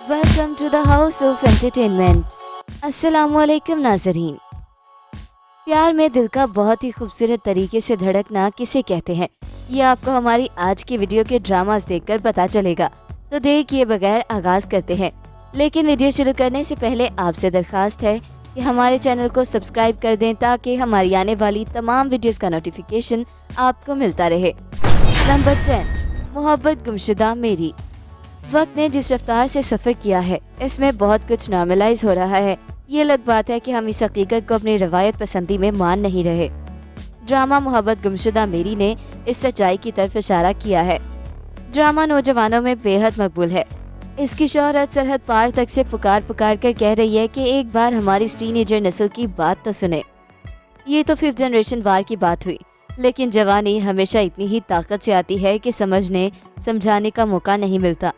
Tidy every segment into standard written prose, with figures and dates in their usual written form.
Welcome to the house of entertainment. अस्सलामुअलैकुम नाज़रीन। प्यार में दिल का बहुत ही खूबसूरत तरीके से धड़कना किसे कहते हैं, ये आपको हमारी आज की वीडियो के ड्रामास देखकर पता चलेगा। तो देर किए बगैर आगाज करते हैं, लेकिन वीडियो शुरू करने से पहले आपसे दरखास्त है कि हमारे चैनल को सब्सक्राइब कर दें ताकि हमारी आने वाली तमाम वीडियोस का नोटिफिकेशन आपको मिलता रहे। नंबर 10, मोहब्बत गुमशुदा मेरी। वक्त ने जिस रफ्तार से सफ़र किया है, इसमें बहुत कुछ नॉर्मलाइज हो रहा है। ये अलग बात है कि हम इस हकीकत को अपनी रवायत पसंदी में मान नहीं रहे। ड्रामा मोहब्बत गुमशुदा मेरी ने इस सच्चाई की तरफ इशारा किया है। ड्रामा नौजवानों में बेहद मकबूल है। इसकी शोहरत सरहद पार तक से पुकार पुकार कर कह रही है कि एक बार हमारी इस टीनेजर नस्ल की बात तो सुने। ये तो 5th जनरेशन वार की बात हुई, लेकिन जवानी हमेशा इतनी ही ताकत से आती है कि समझने समझाने का मौका नहीं मिलता।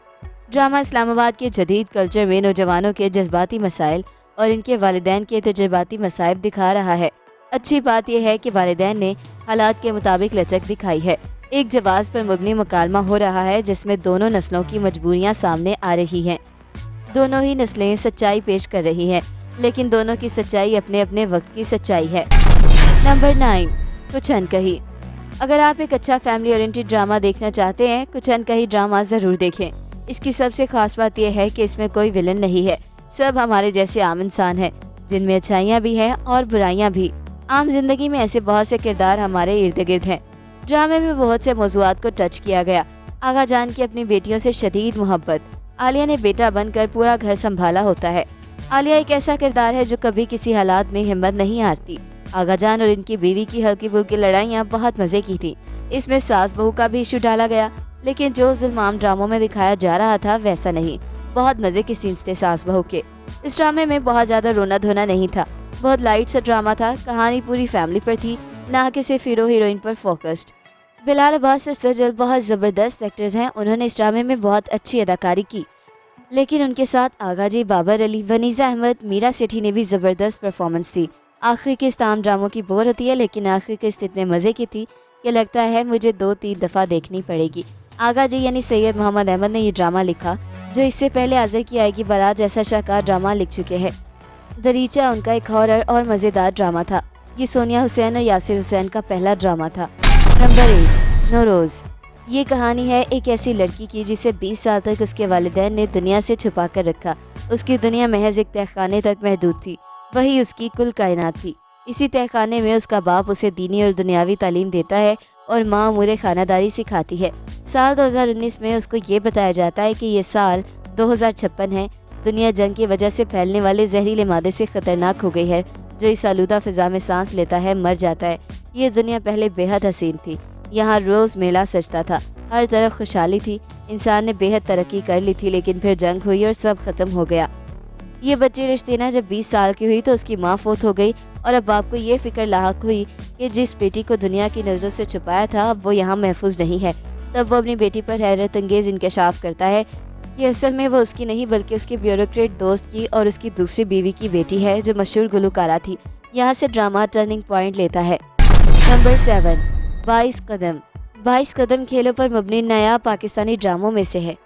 ड्रामा इस्लामाबाद के जदीद कल्चर में नौजवानों के जज्बाती मसाइल और इनके वालिदैन के तजुर्बाती मसाइब दिखा रहा है। अच्छी बात यह है कि वालिदैन ने हालात के मुताबिक लचक दिखाई है। एक जवाज़ पर मबनी मुकालमा हो रहा है जिसमें दोनों नस्लों की मजबूरियां सामने आ रही हैं। दोनों ही नस्लें सच्चाई पेश कर रही हैं, लेकिन दोनों की सच्चाई अपने अपने वक्त की सच्चाई है। नंबर 9, कुछ अनकही। अगर आप एक अच्छा फैमिली ओरिएंटेड ड्रामा देखना चाहते हैं, कुछ अनकही ड्रामा ज़रूर देखें। इसकी सबसे खास बात यह है कि इसमें कोई विलन नहीं है। सब हमारे जैसे आम इंसान हैं, जिनमें अच्छाइयाँ भी हैं और बुराइयाँ भी। आम जिंदगी में ऐसे बहुत से किरदार हमारे इर्द गिर्द हैं। ड्रामे में बहुत से मौज़ूआत को टच किया गया। आगा जान की अपनी बेटियों से शदीद मोहब्बत। आलिया ने बेटा बनकर पूरा घर संभाला होता है। आलिया एक ऐसा किरदार है जो कभी किसी हालात में हिम्मत नहीं हारती। आगा जान और इनकी बीवी की हल्की फुल्की लड़ाइयाँ बहुत मज़े की थी। इसमें सास बहू का भी इशू डाला गया, लेकिन जो जुल्म आम ड्रामों में दिखाया जा रहा था वैसा नहीं। बहुत मज़े के सीन्स थे सास बहू के। इस ड्रामे में बहुत ज़्यादा रोना धोना नहीं था। बहुत लाइट सा ड्रामा था। कहानी पूरी फैमिली पर थी, ना कि सिर्फ हीरो हीरोइन पर फोकस्ड। बिलाल अब्बास और सजल बहुत ज़बरदस्त एक्टर्स हैं। उन्होंने इस ड्रामे में बहुत अच्छी अदाकारी की, लेकिन उनके साथ आगा जी, बाबर अली, वनीज़ा अहमद, मीरा सेठी ने भी ज़बरदस्त परफॉर्मेंस दी। आखिरी किस्त आम ड्रामों की बोर होती है, लेकिन आखिरी किस्त इतने मज़े की थी कि लगता है मुझे 2-3 दफ़ा देखनी पड़ेगी। आगा जी यानी सैयद मोहम्मद अहमद ने ये ड्रामा लिखा, जो इससे पहले आज़र की आएगी बारात जैसा शानदार ड्रामा लिख चुके हैं। दरीचा उनका एक हॉरर और मज़ेदार ड्रामा था। ये सोनिया हुसैन और यासिर हुसैन का पहला ड्रामा था। नंबर 8, नौरोज़। ये कहानी है एक ऐसी लड़की की जिसे 20 साल तक उसके वालिदैन ने दुनिया से छुपा कर रखा। उसकी दुनिया महज एक तहखाने तक महदूद थी, वही उसकी कुल कायनात थी। इसी तहखाने में उसका बाप उसे दीनी और दुनियावी तालीम देता है और माँ उमूरे खानादारी सिखाती है। साल 2019 में उसको ये बताया जाता है कि ये साल 2056 है। दुनिया जंग की वजह से फैलने वाले जहरीले मादे से खतरनाक हो गई है। जो इस आलूदा फिजा में सांस लेता है मर जाता है। ये दुनिया पहले बेहद हसीन थी। यहाँ रोज़ मेला सजता था, हर तरफ खुशहाली थी। इंसान ने बेहद तरक्की कर ली थी, लेकिन फिर जंग हुई और सब खत्म हो गया। ये बच्ची रिश्तीना जब 20 साल की हुई तो उसकी माँ फौत हो गई और अब बाप को ये फिक्र लाहक हुई कि जिस बेटी को दुनिया की नज़रों से छुपाया था अब वो यहाँ महफूज नहीं है। तब वो अपनी बेटी पर हैरत अंगेज़ इंकशाफ करता है कि असल में वो उसकी नहीं बल्कि उसके ब्यूरोक्रेट दोस्त की और उसकी दूसरी बीवी की बेटी है, जो मशहूर गुलकारा थी। यहाँ से ड्रामा टर्निंग पॉइंट लेता है। नंबर 7, 22 कदम। 22 कदम खेलों पर मबनी नया पाकिस्तानी ड्रामों में से है।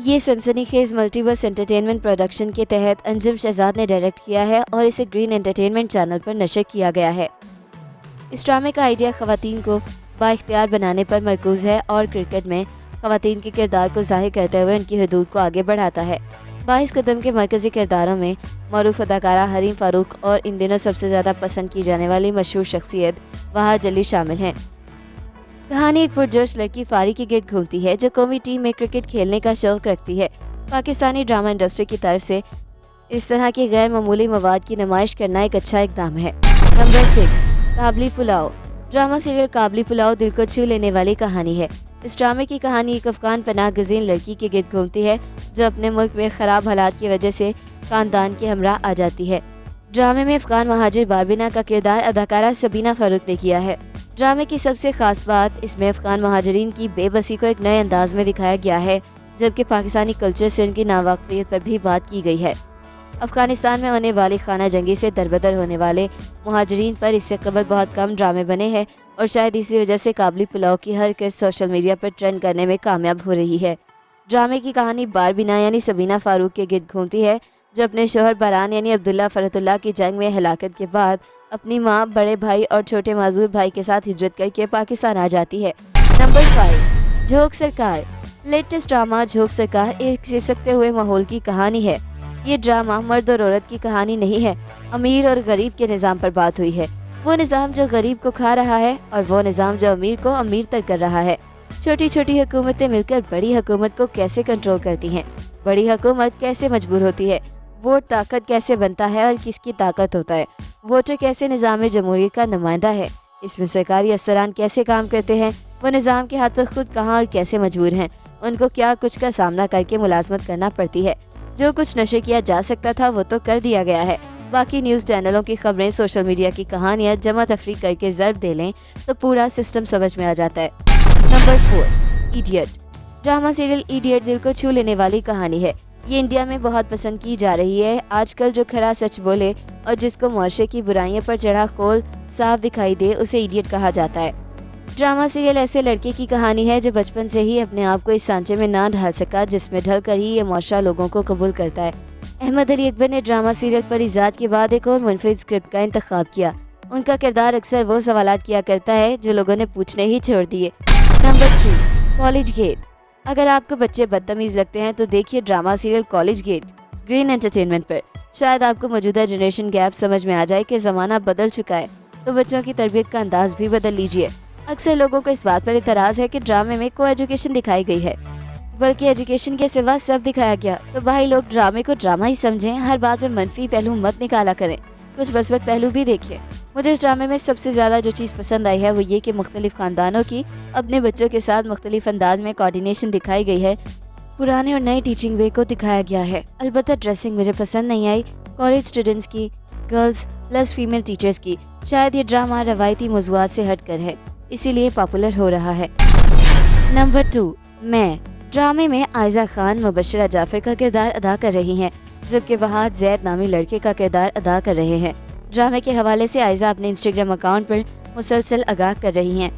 ये सनसनीखेज मल्टीवर्स एंटरटेनमेंट प्रोडक्शन के तहत अंजुम शहजाद ने डायरेक्ट किया है और इसे ग्रीन एंटरटेनमेंट चैनल पर नशर किया गया है। इस ड्रामे का आइडिया ख़वातीन को बाइख्तियार बनाने पर मरकूज़ है और क्रिकेट में ख़वातीन के किरदार को ज़ाहिर करते हुए उनकी हदूद को आगे बढ़ाता है। 22 कदम के मरकज़ी किरदारों में मरूफ अदाकारा हरीम फ़ारूक और इन दिनों सबसे ज़्यादा पसंद की जाने वाली मशहूर शख्सियत वहाज जली शामिल हैं। कहानी एक पुरजोश लड़की फारी की गिर्द घूमती है जो कौमी टीम में क्रिकेट खेलने का शौक़ रखती है। पाकिस्तानी ड्रामा इंडस्ट्री की तरफ से इस तरह के गैर मामूली मवाद की नुमाइश करना एक अच्छा इक़दाम है। Number 6, Kabli Pulao. Drama serial Kabli Pulao दिल को छू लेने वाली कहानी है। इस ड्रामे की कहानी एक अफ़गान पनाह गज़ीन लड़की के गिर्द घूमती है जो अपने मुल्क में ख़राब हालात की वजह से ख़ानदान के हमरा आ जाती है। ड्रामे में अफ़गान महाजिर बारबिना का किरदार अदाकारा सबीना फ़ारूक ने किया है। ड्रामे की सबसे ख़ास बात इसमें अफ़गान महाजरीन की बेबसी को एक नए अंदाज में दिखाया गया है, जबकि पाकिस्तानी कल्चर से उनकी नावाकिफ़ियत पर भी बात की गई है। अफ़गानिस्तान में होने वाली खाना जंगी से दरबदर होने वाले महाजरीन पर इससे कबल बहुत कम ड्रामे बने हैं और शायद इसी वजह से काबली पुलाव की हर किस्त सोशल मीडिया पर ट्रेंड करने में कामयाब हो रही है। ड्रामे की कहानी बारबीना यानी सबीना फारूक के गिर्द घूमती है, जो अपने शोहर बरहान यानी अब्दुल्ला फरतुल्लाह की जंग में हलाकत के बाद अपनी माँ, बड़े भाई और छोटे माजूर भाई के साथ हिजरत करके पाकिस्तान आ जाती है। नंबर 5, झोंक सरकार। लेटेस्ट ड्रामा झोंक सरकार एक सिसकते हुए माहौल की कहानी है। ये ड्रामा मर्द और औरत की कहानी नहीं है, अमीर और गरीब के निज़ाम पर बात हुई है। वो निज़ाम जो गरीब को खा रहा है और वो निज़ाम जो अमीर को अमीर तर कर रहा है। छोटी छोटी हुकूमतें मिलकर बड़ी हुकूमत को कैसे कंट्रोल करती हैं, बड़ी हुकूमत कैसे मजबूर होती है, वोट ताकत कैसे बनता है और किसकी ताकत होता है, वोटर कैसे निज़ाम जमहूरियत का नुमाइंदा है, इसमें सरकारी अफसरान कैसे काम करते हैं, वो निज़ाम के हाथों खुद कहाँ और कैसे मजबूर हैं, उनको क्या कुछ का सामना करके मुलाजमत करना पड़ती है। जो कुछ नशर किया जा सकता था वो तो कर दिया गया है। बाकी न्यूज़ चैनलों की खबरें, सोशल मीडिया की कहानियाँ जमा तफरीक करके ज़र्ब दे लें तो पूरा सिस्टम समझ में आ जाता है। Number 4, idiot. Drama serial idiot दिल को छू लेने वाली कहानी है। ये इंडिया में बहुत पसंद की जा रही है। आजकल जो खरा सच बोले और जिसको मुआशरे की बुराइयों पर चढ़ा खोल साफ दिखाई दे उसे इडियट कहा जाता है। ड्रामा सीरियल ऐसे लड़के की कहानी है जो बचपन से ही अपने आप को इस सांचे में ना ढाल सका जिसमें ढल कर ही ये मुआशरा लोगों को कबूल करता है। अहमद अली अकबर ने ड्रामा सीरियल पर इजाद के बाद एक और मुनफरिद स्क्रिप्ट का इंतखाब किया। उनका किरदार अक्सर वो सवालात किया करता है जो लोगों ने पूछने ही छोड़ दिए। Number 3, college gate. अगर आपको बच्चे बदतमीज लगते हैं तो देखिए drama serial college gate green entertainment पर। शायद आपको मौजूदा जनरेशन गैप समझ में आ जाए कि ज़माना बदल चुका है, तो बच्चों की तरबियत का अंदाज भी बदल लीजिए। अक्सर लोगों को इस बात पर इतराज़ है कि ड्रामे में को एजुकेशन दिखाई गई है, बल्कि एजुकेशन के सिवा सब दिखाया गया। तो भाई लोग ड्रामे को ड्रामा ही समझें, हर बात में मनफी पहलू मत निकाला करें, कुछ बसवत पहलू भी देखिए। मुझे इस ड्रामे में सबसे ज़्यादा जो चीज़ पसंद आई है वो ये कि मुख्तलिफ ख़ानदानों की अपने बच्चों के साथ मुख्तलिफ अंदाज में कोऑर्डिनेशन दिखाई गई है। पुराने और नए टीचिंग वे को दिखाया गया है। अलबत्ता ड्रेसिंग मुझे पसंद नहीं आई, कॉलेज स्टूडेंट्स की, गर्ल्स प्लस फीमेल टीचर्स की। शायद ये ड्रामा रवायती मौज़ूआत से हट कर है, इसीलिए पॉपुलर हो रहा है। नंबर 2, मैं। ड्रामे में आयजा खान मुबशरा जाफर का किरदार अदा कर रही हैं, जबकि वहाद जैद नामी लड़के का किरदार अदा कर रहे हैं। ड्रामे के हवाले से आयजा अपने इंस्टाग्राम अकाउंट पर मुसलसल आगाह कर रही हैं।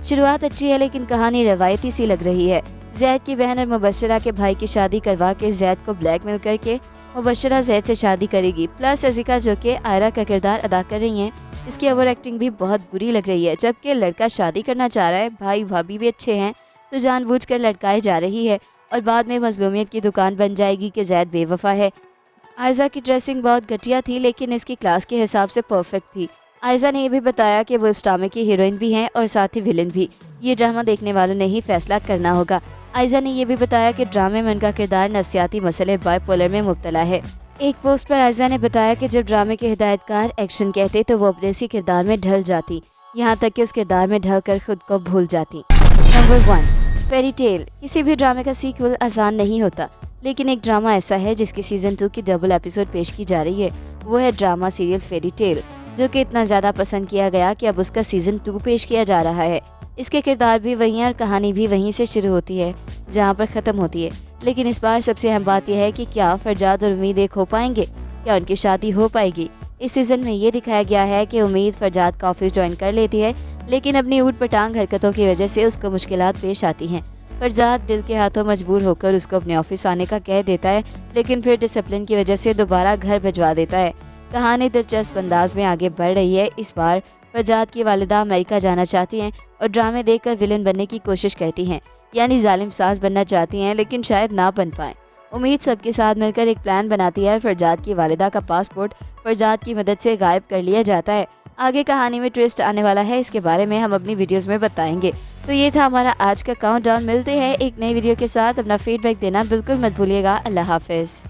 शुरुआत अच्छी है लेकिन कहानी रवायती सी लग रही है। जैद की बहन और मुबशरा के भाई की शादी करवा के जैद को ब्लैकमेल करके मुबशरा जैद से शादी करेगी। प्लस अज़िका जो कि आयरा का किरदार अदा कर रही हैं, इसकी ओवर एक्टिंग भी बहुत बुरी लग रही है। जबकि लड़का शादी करना चाह रहा है, भाई भाभी भी अच्छे हैं, तो जानबूझकर लटकाए जा रही है और बाद में मजलूमियत की दुकान बन जाएगी कि जैद बेवफा है। आयजा की ड्रेसिंग बहुत घटिया थी लेकिन इसकी क्लास के हिसाब से परफेक्ट थी। आयजा ने यह भी बताया कि वो इस ड्रामे की हीरोइन भी हैं और साथ ही विलन भी। ये ड्रामा देखने वालों ने ही फैसला करना होगा। आयजा ने यह भी बताया कि ड्रामे में उनका किरदार नफसियाती मसले बाइपोलर में मुब्तला है। एक पोस्ट पर आयजा ने बताया कि जब ड्रामे के हिदायतकार एक्शन कहते तो वो अपने इसी किरदार में ढल जाती, यहाँ तक कि उस किरदार में ढल कर खुद को भूल जाती। Number 1, fairy tale. किसी भी ड्रामे का सीक्वल आसान नहीं होता, लेकिन एक ड्रामा ऐसा है जिसकी सीज़न 2 की डबल एपिसोड पेश की जा रही है। वो है ड्रामा सीरियल फेरी टेल, जो कि इतना ज़्यादा पसंद किया गया कि अब उसका सीज़न 2 पेश किया जा रहा है। इसके किरदार भी वहीं और कहानी भी वहीं से शुरू होती है जहाँ पर ख़त्म होती है। लेकिन इस बार सबसे अहम बात यह है कि क्या फरजाद और उम्मीद एक हो पाएंगे, क्या उनकी शादी हो पाएगी। इस सीज़न में ये दिखाया गया है कि उम्मीद फरजाद का ऑफिस ज्वाइन कर लेती है, लेकिन अपनी ऊट पटांग हरकतों की वजह से उसको मुश्किलात पेश आती हैं। फरजाद दिल के हाथों मजबूर होकर उसको अपने ऑफिस आने का कह देता है, लेकिन फिर डिसिप्लिन की वजह से दोबारा घर भिजवा देता है। कहानी दिलचस्प अंदाज में आगे बढ़ रही है। इस बार फरजाद की वालिदा अमेरिका जाना चाहती हैं और ड्रामे देखकर विलन बनने की कोशिश करती हैं, यानी जालिम सास बनना चाहती हैं, लेकिन शायद ना बन पाएँ। उम्मीद सबके साथ मिलकर एक प्लान बनाती है। फरजाद की वालिदा का पासपोर्ट फरजाद की मदद से गायब कर लिया जाता है। आगे कहानी में ट्विस्ट आने वाला है, इसके बारे में हम अपनी वीडियोस में बताएंगे। तो ये था हमारा आज का काउंटडाउन। मिलते हैं एक नई वीडियो के साथ। अपना फीडबैक देना बिल्कुल मत भूलिएगा। अल्लाह हाफिज़।